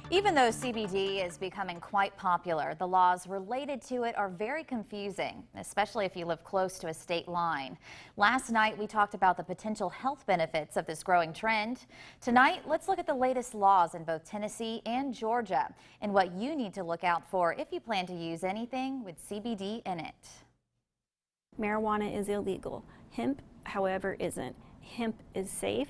Even though CBD is becoming quite popular, the laws related to it are very confusing, especially if you live close to a state line. Last night, we talked about the potential health benefits of this growing trend. Tonight, let's look at the latest laws in both Tennessee and Georgia and what you need to look out for if you plan to use anything with CBD in it. Marijuana is illegal. Hemp, however, isn't. Hemp is safe,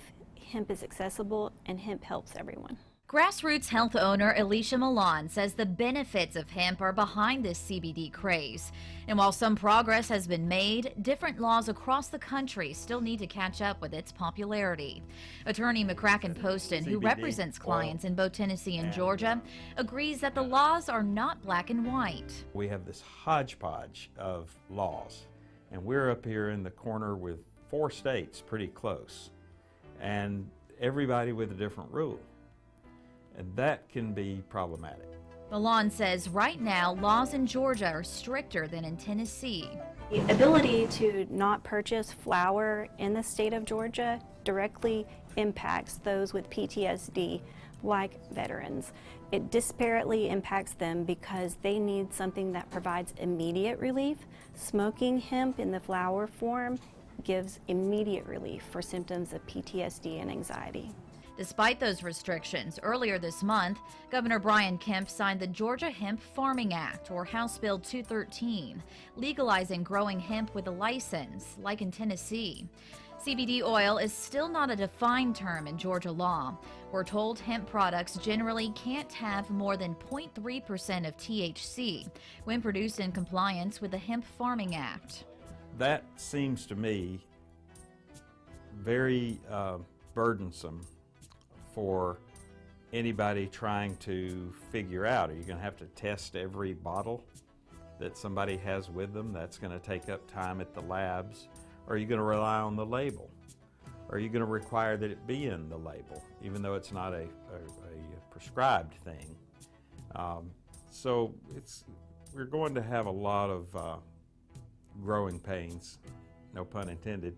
hemp is accessible, and hemp helps everyone. Grassroots health owner Alicia Milan says the benefits of hemp are behind this CBD craze. And while some progress has been made, different laws across the country still need to catch up with its popularity. Attorney McCracken Poston, who represents clients in both Tennessee and Georgia, agrees that the laws are not black and white. We have this hodgepodge of laws, and we're up here in the corner with 4 states pretty close, and everybody with a different rule. And that can be problematic. Milan says right now laws in Georgia are stricter than in Tennessee. The ability to not purchase flower in the state of Georgia directly impacts those with PTSD, like veterans. It disparately impacts them because they need something that provides immediate relief. Smoking hemp in the flower form gives immediate relief for symptoms of PTSD and anxiety. Despite those restrictions, earlier this month, Governor Brian Kemp signed the Georgia Hemp Farming Act, or House Bill 213, legalizing growing hemp with a license, like in Tennessee. CBD oil is still not a defined term in Georgia law. We're told hemp products generally can't have more than 0.3% of THC when produced in compliance with the Hemp Farming Act. That seems to me very burdensome for anybody trying to figure out, are you going to have to test every bottle that somebody has with them? That's going to take up time at the labs. Or are you going to rely on the label? Or are you going to require that it be in the label, even though it's not a prescribed thing? So we're going to have a lot of growing pains, no pun intended,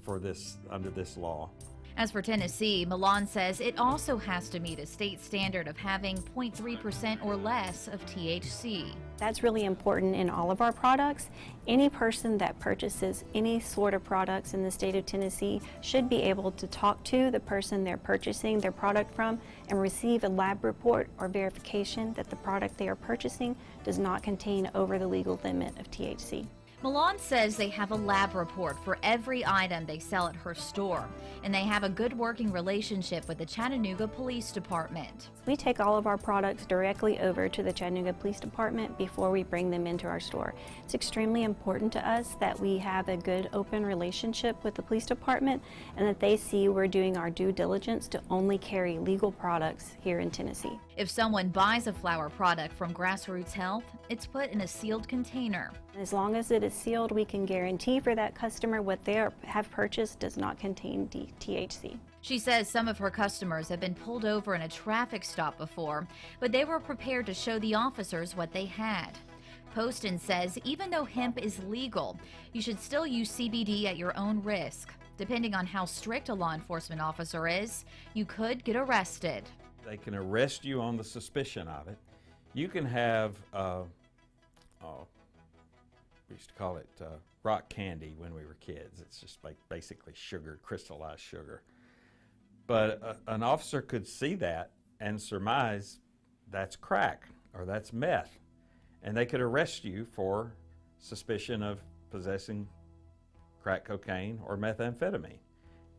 for this under this law. As for Tennessee, Milan says it also has to meet a state standard of having 0.3% or less of THC. That's really important in all of our products. Any person that purchases any sort of products in the state of Tennessee should be able to talk to the person they're purchasing their product from and receive a lab report or verification that the product they are purchasing does not contain over the legal limit of THC. Milan says they have a lab report for every item they sell at her store, and they have a good working relationship with the Chattanooga Police Department. We take all of our products directly over to the Chattanooga Police Department before we bring them into our store. It's extremely important to us that we have a good open relationship with the police department and that they see we're doing our due diligence to only carry legal products here in Tennessee. If someone buys a flower product from Grassroots Health, it's put in a sealed container. As long as it is sealed, we can guarantee for that customer what they have purchased does not contain THC. She says some of her customers have been pulled over in a traffic stop before, but they were prepared to show the officers what they had. Poston says even though hemp is legal, you should still use CBD at your own risk. Depending on how strict a law enforcement officer is, you could get arrested. They can arrest you on the suspicion of it. You can have, we used to call it rock candy when we were kids. It's just like basically sugar, crystallized sugar. But an officer could see that and surmise that's crack or that's meth. And they could arrest you for suspicion of possessing crack cocaine or methamphetamine.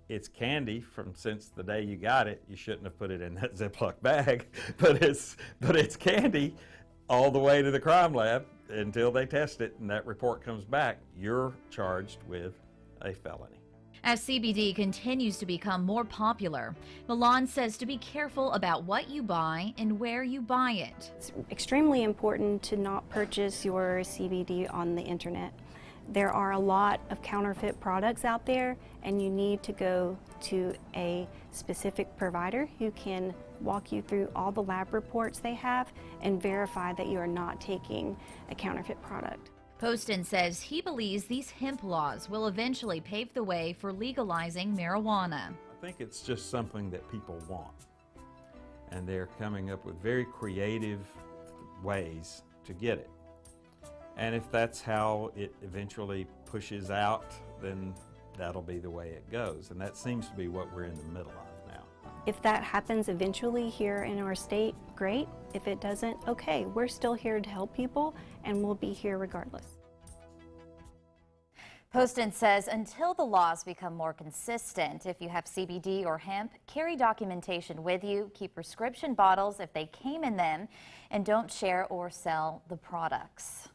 It's candy from since the day you got it. You shouldn't have put it in that Ziploc bag, but it's candy all the way to the crime lab until they test it and that report comes back. You're charged with a felony. As CBD continues to become more popular, Milan says to be careful about what you buy and where you buy it. It's extremely important to not purchase your CBD on the internet. There are a lot of counterfeit products out there, and you need to go to a specific provider who can walk you through all the lab reports they have and verify that you are not taking a counterfeit product. Poston says he believes these hemp laws will eventually pave the way for legalizing marijuana. I think it's just something that people want. and they're coming up with very creative ways to get it. And if that's how it eventually pushes out, then that'll be the way it goes. And that seems to be what we're in the middle of now. If that happens eventually here in our state, great. If it doesn't, okay. We're still here to help people, and we'll be here regardless. Poston says until the laws become more consistent, if you have CBD or hemp, carry documentation with you, keep prescription bottles if they came in them, and don't share or sell the products.